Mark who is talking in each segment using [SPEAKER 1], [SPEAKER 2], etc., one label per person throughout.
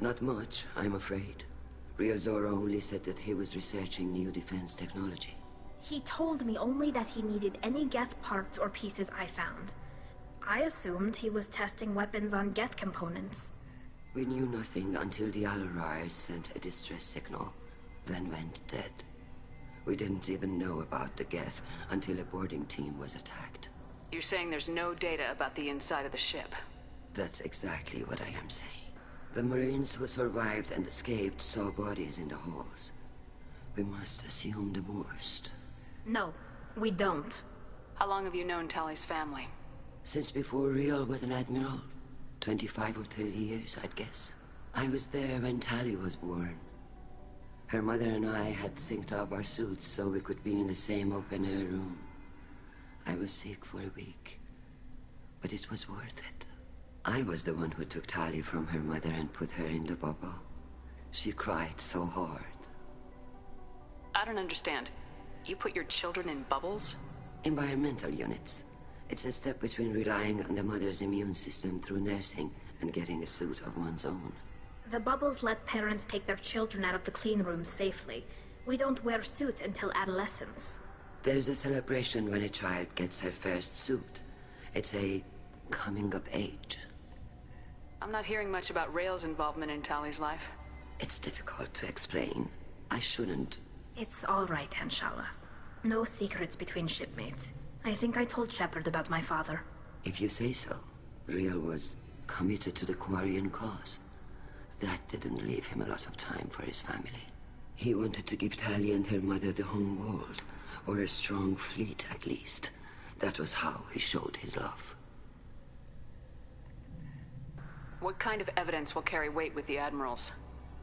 [SPEAKER 1] Not much, I'm afraid. Real Zora only said that he was researching new defense technology.
[SPEAKER 2] He told me only that he needed any Geth parts or pieces I found. I assumed he was testing weapons on Geth components.
[SPEAKER 1] We knew nothing until the Alarai sent a distress signal, then went dead. We didn't even know about the Geth until a boarding team was attacked.
[SPEAKER 3] You're saying there's no data about the inside of the ship?
[SPEAKER 1] That's exactly what I am saying. The Marines who survived and escaped saw bodies in the halls. We must assume the worst.
[SPEAKER 2] No, we don't.
[SPEAKER 3] How long have you known Tali's family?
[SPEAKER 1] Since before Riel was an admiral. 25 or 30 years, I'd guess. I was there when Tali was born. Her mother and I had synced up our suits so we could be in the same open-air room. I was sick for a week, but it was worth it. I was the one who took Tali from her mother and put her in the bubble. She cried so hard.
[SPEAKER 3] I don't understand. You put your children in bubbles?
[SPEAKER 1] Environmental units. It's a step between relying on the mother's immune system through nursing and getting a suit of one's own.
[SPEAKER 2] The bubbles let parents take their children out of the clean rooms safely. We don't wear suits until adolescence.
[SPEAKER 1] There's a celebration when a child gets her first suit. It's a coming of age.
[SPEAKER 3] I'm not hearing much about Rael's involvement in Tali's life.
[SPEAKER 1] It's difficult to explain. I shouldn't.
[SPEAKER 2] It's all right, Anshala. No secrets between shipmates. I think I told Shepard about my father.
[SPEAKER 1] If you say so. Riel was committed to the Quarian cause. That didn't leave him a lot of time for his family. He wanted to give Tali and her mother the home world, or a strong fleet at least. That was how he showed his love.
[SPEAKER 3] What kind of evidence will carry weight with the admirals?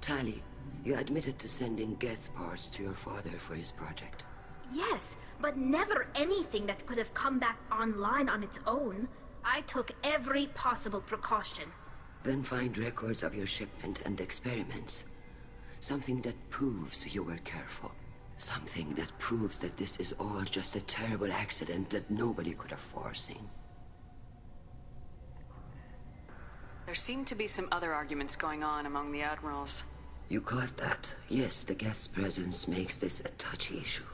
[SPEAKER 1] Tali, you admitted to sending Geth parts to your father for his project.
[SPEAKER 2] Yes, but never anything that could have come back online on its own. I took every possible precaution.
[SPEAKER 1] Then find records of your shipment and experiments. Something that proves you were careful. Something that proves that this is all just a terrible accident that nobody could have foreseen.
[SPEAKER 3] There seem to be some other arguments going on among the admirals.
[SPEAKER 1] You caught that? Yes, the Geth's presence makes this a touchy issue.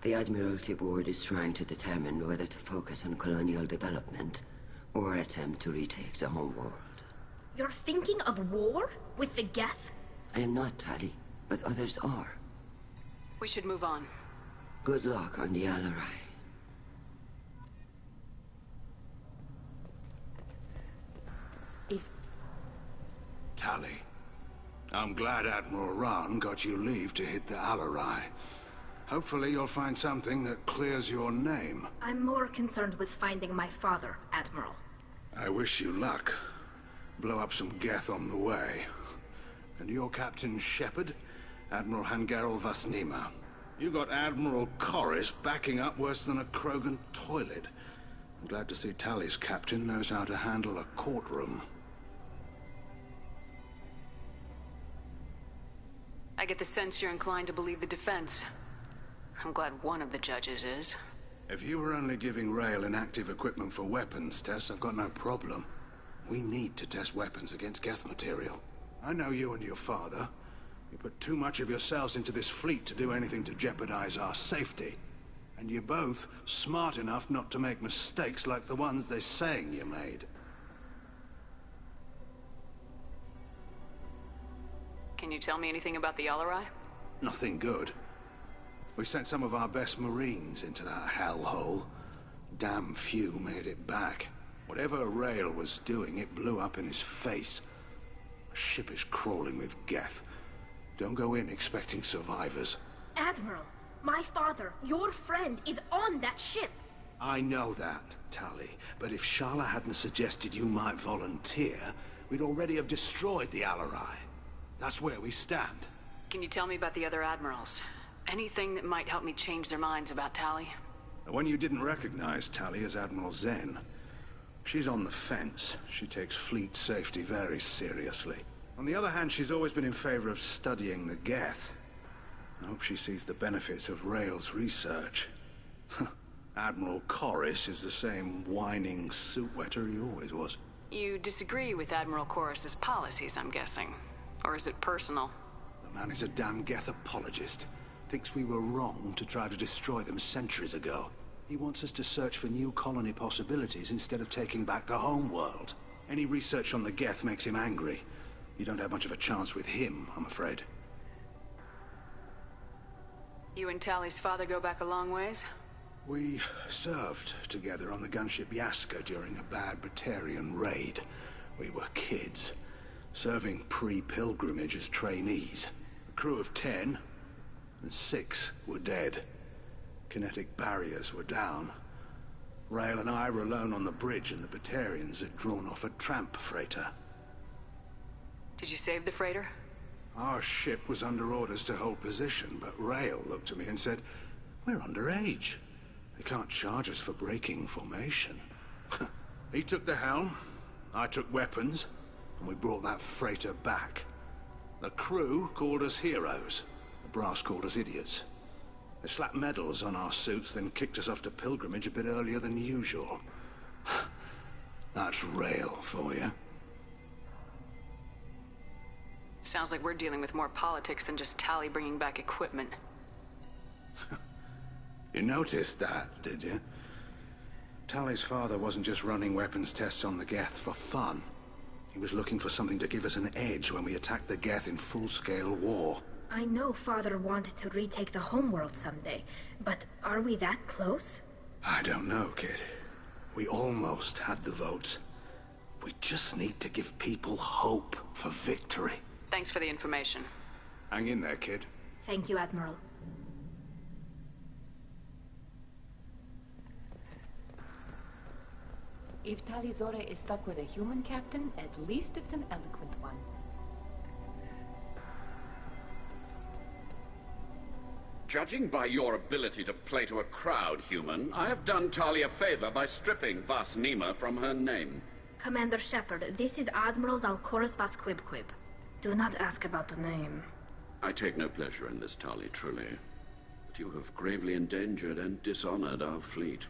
[SPEAKER 1] The Admiralty Board is trying to determine whether to focus on colonial development or attempt to retake the home world.
[SPEAKER 2] You're thinking of war? With the Geth?
[SPEAKER 1] I am not, Tali, but others are.
[SPEAKER 3] We should move on.
[SPEAKER 1] Good luck on the Alarai.
[SPEAKER 4] Tali, I'm glad Admiral Rahn got you leave to hit the Alarai. Hopefully you'll find something that clears your name.
[SPEAKER 2] I'm more concerned with finding my father, Admiral.
[SPEAKER 4] I wish you luck. Blow up some Geth on the way. And your Captain Shepard, Admiral Hangarel Vasnima. You got Admiral Corris backing up worse than a Krogan toilet. I'm glad to see Tali's captain knows how to handle a courtroom.
[SPEAKER 3] I get the sense you're inclined to believe the defense. I'm glad one of the judges is.
[SPEAKER 4] If you were only giving Rael inactive equipment for weapons tests, I've got no problem. We need to test weapons against Geth material. I know you and your father. You put too much of yourselves into this fleet to do anything to jeopardize our safety. And you're both smart enough not to make mistakes like the ones they're saying you made.
[SPEAKER 3] Can you tell me anything about the Alarai?
[SPEAKER 4] Nothing good. We sent some of our best Marines into that hellhole. Damn few made it back. Whatever Rael was doing, it blew up in his face. The ship is crawling with Geth. Don't go in expecting survivors.
[SPEAKER 2] Admiral, my father, your friend, is on that ship.
[SPEAKER 4] I know that, Tali. But if Shala hadn't suggested you might volunteer, we'd already have destroyed the Alarai. That's where we stand.
[SPEAKER 3] Can you tell me about the other admirals? Anything that might help me change their minds about Tali?
[SPEAKER 4] The one you didn't recognize, Tali, is Admiral Zen. She's on the fence. She takes fleet safety very seriously. On the other hand, she's always been in favor of studying the Geth. I hope she sees the benefits of Rael's research. Admiral Corris is the same whining suit wetter he always was.
[SPEAKER 3] You disagree with Admiral Corris's policies, I'm guessing. Or is it personal?
[SPEAKER 4] The man is a damn Geth apologist. Thinks we were wrong to try to destroy them centuries ago. He wants us to search for new colony possibilities instead of taking back the homeworld. Any research on the Geth makes him angry. You don't have much of a chance with him, I'm afraid.
[SPEAKER 3] You and Tally's father go back a long ways?
[SPEAKER 4] We served together on the gunship Yaska during a bad Batarian raid. We were kids, serving pre-pilgrimage as trainees. A crew of 10, and 6 were dead. Kinetic barriers were down. Rael and I were alone on the bridge, and the Batarians had drawn off a tramp freighter.
[SPEAKER 3] Did you save the freighter?
[SPEAKER 4] Our ship was under orders to hold position, but Rael looked at me and said, "We're underage. They can't charge us for breaking formation." He took the helm, I took weapons, and we brought that freighter back. The crew called us heroes. The brass called us idiots. They slapped medals on our suits, then kicked us off to pilgrimage a bit earlier than usual. That's Rael for you.
[SPEAKER 3] Sounds like we're dealing with more politics than just Tally bringing back equipment.
[SPEAKER 4] You noticed that, did you? Tally's father wasn't just running weapons tests on the Geth for fun. He was looking for something to give us an edge when we attacked the Geth in full-scale war.
[SPEAKER 2] I know Father wanted to retake the homeworld someday, but are we that close?
[SPEAKER 4] I don't know, kid. We almost had the votes. We just need to give people hope for victory.
[SPEAKER 3] Thanks for the information.
[SPEAKER 4] Hang in there, kid.
[SPEAKER 2] Thank you, Admiral.
[SPEAKER 5] If Tali'Zorah is stuck with a human captain, at least it's an eloquent one.
[SPEAKER 6] Judging by your ability to play to a crowd, human, I have done Tali a favor by stripping Vas Nima from her name.
[SPEAKER 2] Commander Shepard, this is Admiral Zalkorus Vas Quib. Do not ask about the name.
[SPEAKER 6] I take no pleasure in this, Tali, truly. But you have gravely endangered and dishonored our fleet.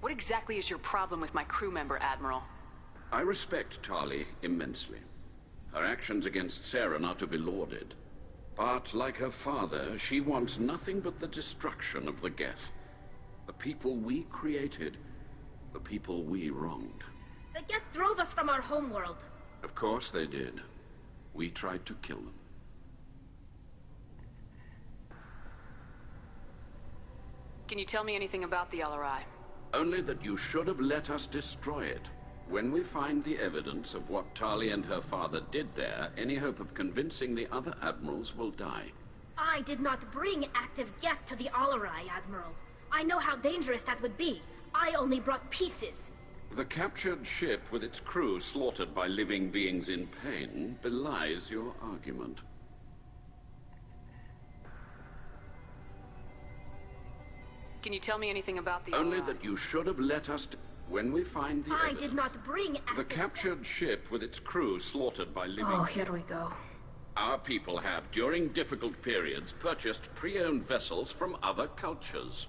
[SPEAKER 3] What exactly is your problem with my crew member, Admiral?
[SPEAKER 6] I respect Tali immensely. Her actions against Saren are to be lauded. But, like her father, she wants nothing but the destruction of the Geth. The people we created. The people we wronged.
[SPEAKER 2] The Geth drove us from our homeworld.
[SPEAKER 6] Of course they did. We tried to kill them.
[SPEAKER 3] Can you tell me anything about the LRI?
[SPEAKER 6] Only that you should have let us destroy it. When we find the evidence of what Tali and her father did there, any hope of convincing the other admirals will die.
[SPEAKER 2] I did not bring active Geth to the Alarai, Admiral. I know how dangerous that would be. I only brought pieces.
[SPEAKER 6] The captured ship with its crew slaughtered by living beings in pain belies your argument.
[SPEAKER 3] Can you tell me anything about the
[SPEAKER 6] Only
[SPEAKER 3] LRI?
[SPEAKER 6] that you should have let us... When we find the
[SPEAKER 2] I
[SPEAKER 6] evidence...
[SPEAKER 2] did not bring active...
[SPEAKER 6] The captured ship with its crew slaughtered by living...
[SPEAKER 2] Oh, here we go.
[SPEAKER 6] Our people have, during difficult periods, purchased pre-owned vessels from other cultures.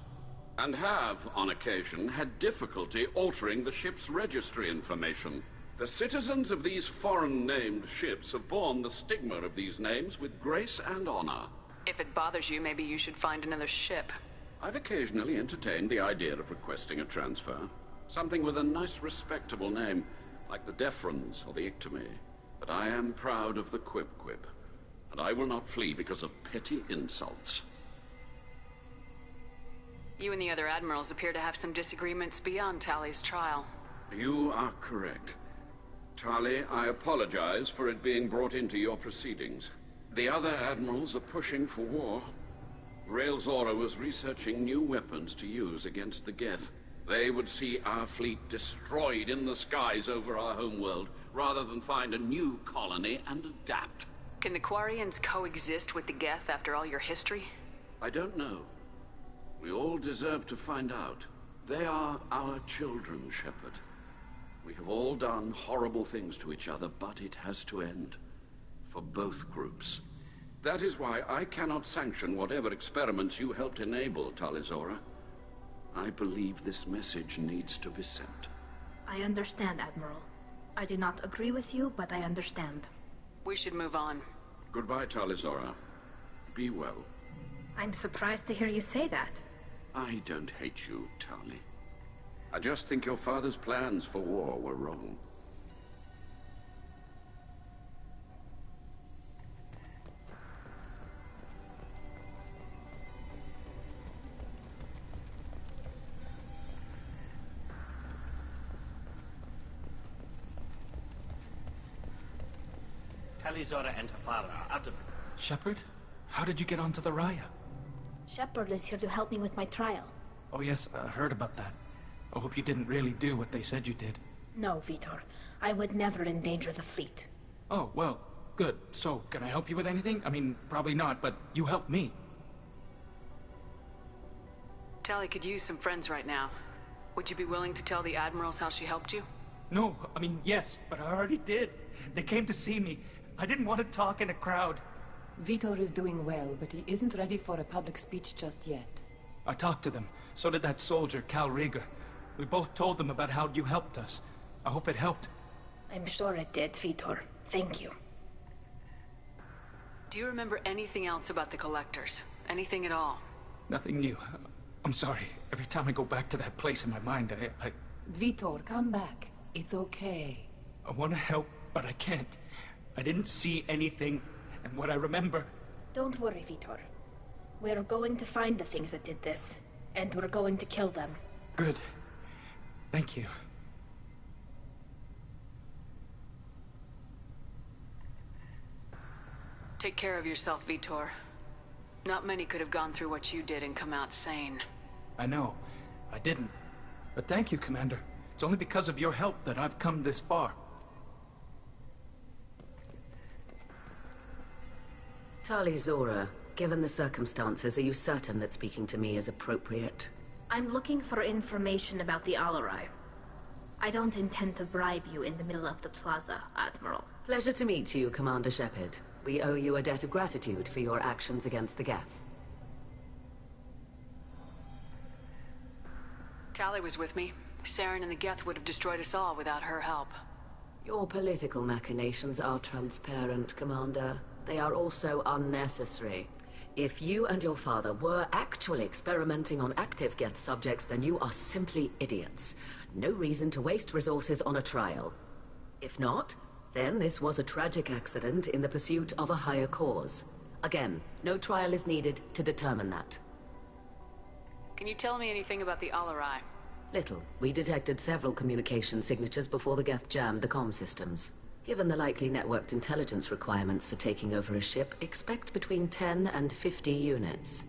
[SPEAKER 6] And have, on occasion, had difficulty altering the ship's registry information. The citizens of these foreign-named ships have borne the stigma of these names with grace and honor.
[SPEAKER 3] If it bothers you, maybe you should find another ship.
[SPEAKER 6] I've occasionally entertained the idea of requesting a transfer. Something with a nice, respectable name, like the Defrons or the Ictomy. But I am proud of the Quib, and I will not flee because of petty insults.
[SPEAKER 3] You and the other admirals appear to have some disagreements beyond Tali's trial.
[SPEAKER 6] You are correct. Tali, I apologize for it being brought into your proceedings. The other admirals are pushing for war. Rael Zora was researching new weapons to use against the Geth. They would see our fleet destroyed in the skies over our homeworld, rather than find a new colony and adapt.
[SPEAKER 3] Can the Quarians coexist with the Geth after all your history?
[SPEAKER 6] I don't know. We all deserve to find out. They are our children, Shepard. We have all done horrible things to each other, but it has to end. For both groups. That is why I cannot sanction whatever experiments you helped enable, Tali'Zorah. I believe this message needs to be sent.
[SPEAKER 2] I understand, Admiral. I do not agree with you, but I understand.
[SPEAKER 3] We should move on.
[SPEAKER 6] Goodbye, Tali Zora. Be well.
[SPEAKER 2] I'm surprised to hear you say that.
[SPEAKER 6] I don't hate you, Tali. I just think your father's plans for war were wrong.
[SPEAKER 7] Tali Zora and her father are out of...
[SPEAKER 8] Shepard? How did you get onto the Raya?
[SPEAKER 2] Shepard is here to help me with my trial.
[SPEAKER 8] Oh yes, I heard about that. I hope you didn't really do what they said you did.
[SPEAKER 2] No, Vitor. I would never endanger the fleet.
[SPEAKER 8] Oh, well, good. So, can I help you with anything? I mean, probably not, but you helped me.
[SPEAKER 3] Tali could use some friends right now. Would you be willing to tell the Admirals how she helped you?
[SPEAKER 8] No, I mean, yes, but I already did. They came to see me. I didn't want to talk in a crowd.
[SPEAKER 5] Vitor is doing well, but he isn't ready for a public speech just yet.
[SPEAKER 8] I talked to them. So did that soldier, Cal Rieger. We both told them about how you helped us. I hope it helped.
[SPEAKER 2] I'm sure it did, Vitor. Thank you.
[SPEAKER 3] Do you remember anything else about the Collectors? Anything at all?
[SPEAKER 8] Nothing new. I'm sorry. Every time I go back to that place in my mind, I
[SPEAKER 5] Vitor, come back. It's okay.
[SPEAKER 8] want to help, but I can't. I didn't see anything, and what I remember...
[SPEAKER 2] Don't worry, Vitor. We're going to find the things that did this, and we're going to kill them.
[SPEAKER 8] Good. Thank you.
[SPEAKER 3] Take care of yourself, Vitor. Not many could have gone through what you did and come out sane.
[SPEAKER 8] I know. I didn't. But thank you, Commander. It's only because of your help that I've come this far.
[SPEAKER 1] Tali Zora, given the circumstances, are you certain that speaking to me is appropriate?
[SPEAKER 2] I'm looking for information about the Alarai. I don't intend to bribe you in the middle of the plaza, Admiral.
[SPEAKER 1] Pleasure to meet you, Commander Shepard. We owe you a debt of gratitude for your actions against the Geth.
[SPEAKER 3] Tali was with me. Saren and the Geth would have destroyed us all without her help.
[SPEAKER 1] Your political machinations are transparent, Commander. They are also unnecessary. If you and your father were actually experimenting on active Geth subjects, then you are simply idiots. No reason to waste resources on a trial. If not, then this was a tragic accident in the pursuit of a higher cause. Again, no trial is needed to determine that.
[SPEAKER 3] Can you tell me anything about the Alarai?
[SPEAKER 1] Little. We detected several communication signatures before the Geth jammed the comm systems. Given the likely networked intelligence requirements for taking over a ship, expect between 10 and 50 units.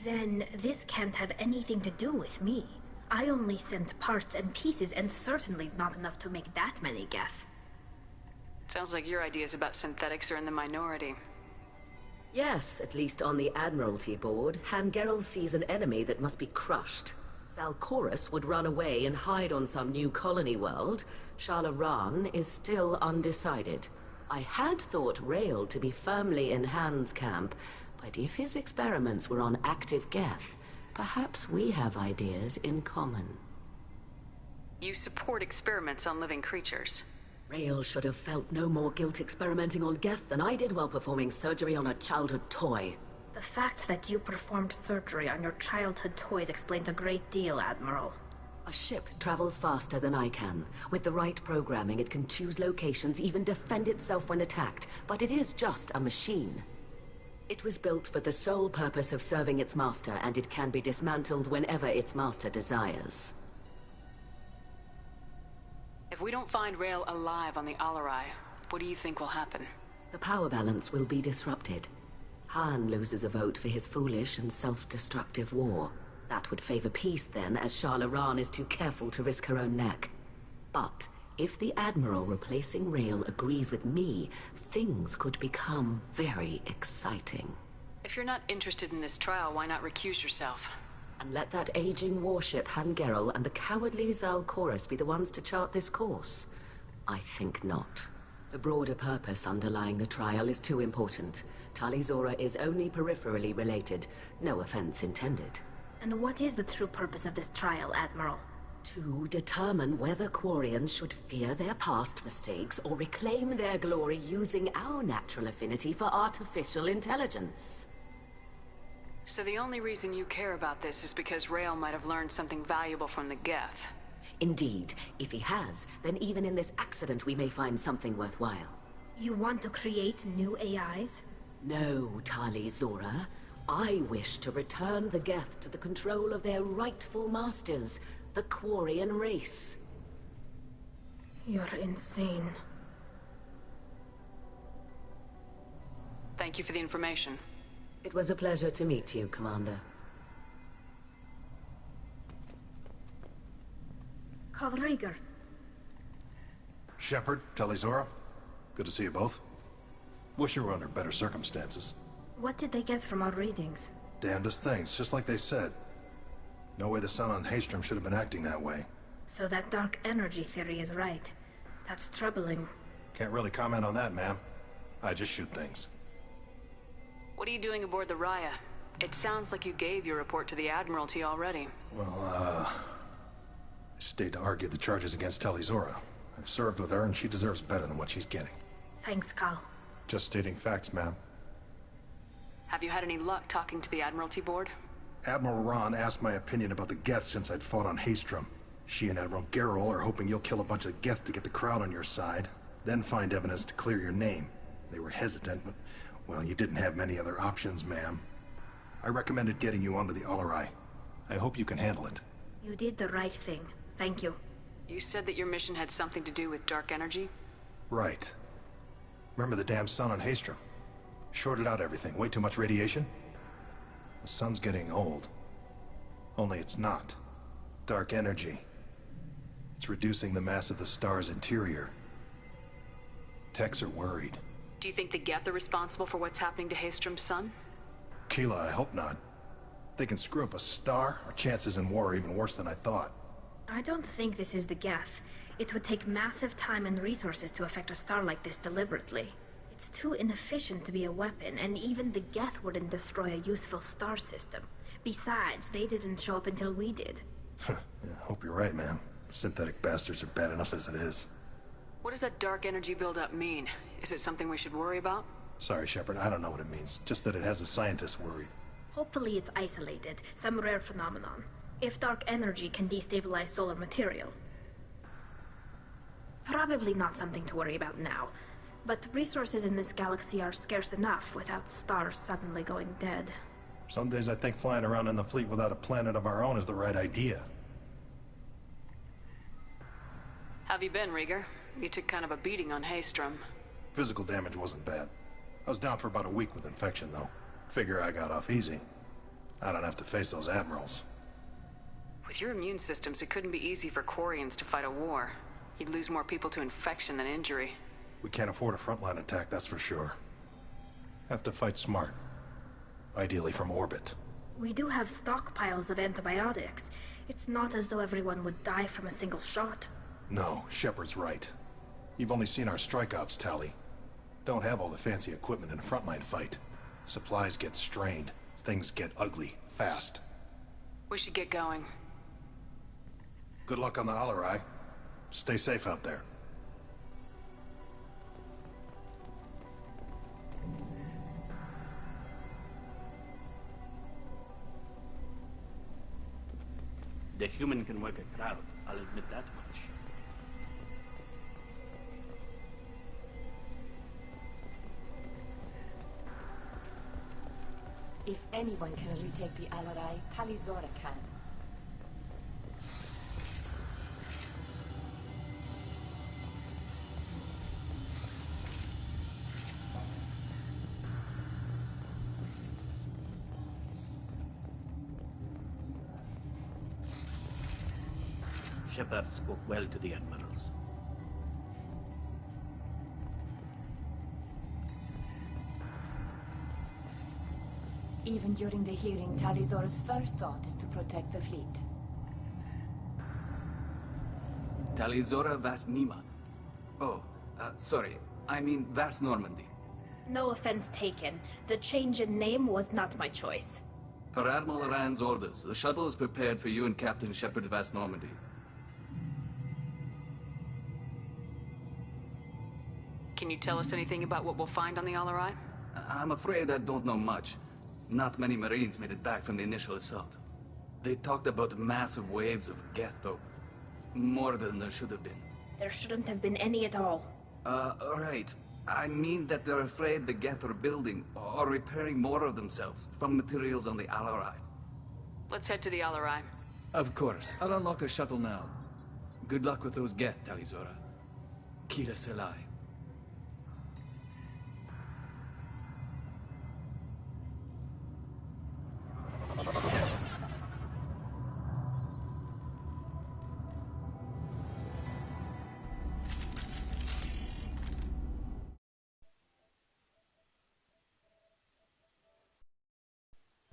[SPEAKER 2] Then this can't have anything to do with me. I only sent parts and pieces, and certainly not enough to make that many Geth.
[SPEAKER 3] Sounds like your ideas about synthetics are in the minority.
[SPEAKER 1] Yes, at least on the Admiralty board, Han Gerrel sees an enemy that must be crushed. Zalcorus would run away and hide on some new colony world. Shala Raan is still undecided. I had thought Rael to be firmly in Han's camp, but if his experiments were on active Geth, perhaps we have ideas in common.
[SPEAKER 3] You support experiments on living creatures.
[SPEAKER 1] Rael should have felt no more guilt experimenting on Geth than I did while performing surgery on a childhood toy.
[SPEAKER 2] The fact that you performed surgery on your childhood toys explains a great deal, Admiral.
[SPEAKER 1] A ship travels faster than I can. With the right programming, it can choose locations, even defend itself when attacked. But it is just a machine. It was built for the sole purpose of serving its master, and it can be dismantled whenever its master desires.
[SPEAKER 3] If we don't find Rael alive on the Alarai, what do you think will happen?
[SPEAKER 1] The power balance will be disrupted. Han loses a vote for his foolish and self-destructive war. That would favor peace then, as Shala Raan is too careful to risk her own neck. But if the Admiral replacing Rael agrees with me, things could become very exciting.
[SPEAKER 3] If you're not interested in this trial, why not recuse yourself?
[SPEAKER 1] And let that aging warship Han Gerrel and the cowardly Zalcorus be the ones to chart this course? I think not. The broader purpose underlying the trial is too important. Tali Zora is only peripherally related. No offense intended.
[SPEAKER 2] And what is the true purpose of this trial, Admiral?
[SPEAKER 9] To determine whether Quarians should fear their past mistakes or reclaim their glory using our natural affinity for artificial intelligence.
[SPEAKER 3] So the only reason you care about this is because Rael might have learned something valuable from the Geth.
[SPEAKER 9] Indeed. If he has, then even in this accident we may find something worthwhile.
[SPEAKER 2] You want to create new AIs?
[SPEAKER 9] No, Tali Zora. I wish to return the Geth to the control of their rightful masters, the Quarian race.
[SPEAKER 2] You're insane.
[SPEAKER 3] Thank you for the information.
[SPEAKER 9] It was a pleasure to meet you, Commander.
[SPEAKER 2] Carl Rieger.
[SPEAKER 10] Shepard, Tali Zora. Good to see you both. Wish you were under better circumstances.
[SPEAKER 2] What did they get from our readings?
[SPEAKER 10] Damnedest things, just like they said. No way the Sun on Haestrom should have been acting that way.
[SPEAKER 2] So that dark energy theory is right. That's troubling.
[SPEAKER 10] Can't really comment on that, ma'am. I just shoot things.
[SPEAKER 3] What are you doing aboard the Raya? It sounds like you gave your report to the Admiralty already.
[SPEAKER 10] Well, I stayed to argue the charges against Tali Zora. I've served with her, and she deserves better than what she's getting.
[SPEAKER 2] Thanks, Carl.
[SPEAKER 10] Just stating facts, ma'am.
[SPEAKER 3] Have you had any luck talking to the Admiralty board?
[SPEAKER 10] Admiral Ron asked my opinion about the Geth since I'd fought on Haestrom. She and Admiral Gerrel are hoping you'll kill a bunch of Geth to get the crowd on your side, then find evidence to clear your name. They were hesitant, but, well, you didn't have many other options, ma'am. I recommended getting you onto the Alarai. I hope you can handle it.
[SPEAKER 2] You did the right thing. Thank you.
[SPEAKER 3] You said that your mission had something to do with dark energy?
[SPEAKER 10] Right. Remember the damn Sun on Haestrom? Shorted out everything. Way too much radiation? The Sun's getting old. Only it's not. Dark energy. It's reducing the mass of the star's interior. Techs are worried.
[SPEAKER 3] Do you think the Geth are responsible for what's happening to Haestrom's sun?
[SPEAKER 10] Keela, I hope not. If they can screw up a star, our chances in war are even worse than I thought.
[SPEAKER 2] I don't think this is the Geth. It would take massive time and resources to affect a star like this deliberately. It's too inefficient to be a weapon, and even the Geth wouldn't destroy a useful star system. Besides, they didn't show up until we did.
[SPEAKER 10] Yeah, hope you're right, ma'am. Synthetic bastards are bad enough as it is.
[SPEAKER 3] What does that dark energy buildup mean? Is it something we should worry about?
[SPEAKER 10] Sorry, Shepard, I don't know what it means. Just that it has the scientists worried.
[SPEAKER 2] Hopefully it's isolated, some rare phenomenon. If dark energy can destabilize solar material. Probably not something to worry about now. But resources in this galaxy are scarce enough without stars suddenly going dead.
[SPEAKER 10] Some days I think flying around in the fleet without a planet of our own is the right idea.
[SPEAKER 3] Have you been, Rieger? You took kind of a beating on Haestrom.
[SPEAKER 10] Physical damage wasn't bad. I was down for about a week with infection, though. Figure I got off easy. I don't have to face those admirals.
[SPEAKER 3] With your immune systems, it couldn't be easy for Quarians to fight a war. You'd lose more people to infection than injury.
[SPEAKER 10] We can't afford a frontline attack, that's for sure. Have to fight smart. Ideally from orbit.
[SPEAKER 2] We do have stockpiles of antibiotics. It's not as though everyone would die from a single shot.
[SPEAKER 10] No, Shepard's right. You've only seen our strike ops, Tali. Don't have all the fancy equipment in a frontline fight. Supplies get strained. Things get ugly, fast.
[SPEAKER 3] We should get going.
[SPEAKER 10] Good luck on the Alarai. Stay safe out there.
[SPEAKER 7] The human can work a crowd, I'll admit that much.
[SPEAKER 5] If anyone can retake the Alarai, Tali Zora can.
[SPEAKER 7] Shepard spoke well to the admirals.
[SPEAKER 5] Even during the hearing, Tali Zora's first thought is to protect the fleet.
[SPEAKER 11] Tali Zora Vas Nima. Oh, sorry. I mean Vas Normandy.
[SPEAKER 2] No offense taken. The change in name was not my choice.
[SPEAKER 11] Per Admiral Rand's orders, the shuttle is prepared for you and Captain Shepard Vas Normandy.
[SPEAKER 3] Can you tell us anything about what we'll find on the Alarai?
[SPEAKER 11] I'm afraid I don't know much. Not many Marines made it back from the initial assault. They talked about massive waves of Geth, though. More than there should have been.
[SPEAKER 2] There shouldn't have been any at all.
[SPEAKER 11] Right. I mean that they're afraid the Geth are building or repairing more of themselves from materials on the Alarai.
[SPEAKER 3] Let's head to the Alarai.
[SPEAKER 11] Of course. I'll unlock the shuttle now. Good luck with those Geth, Talizora. Kila Selai.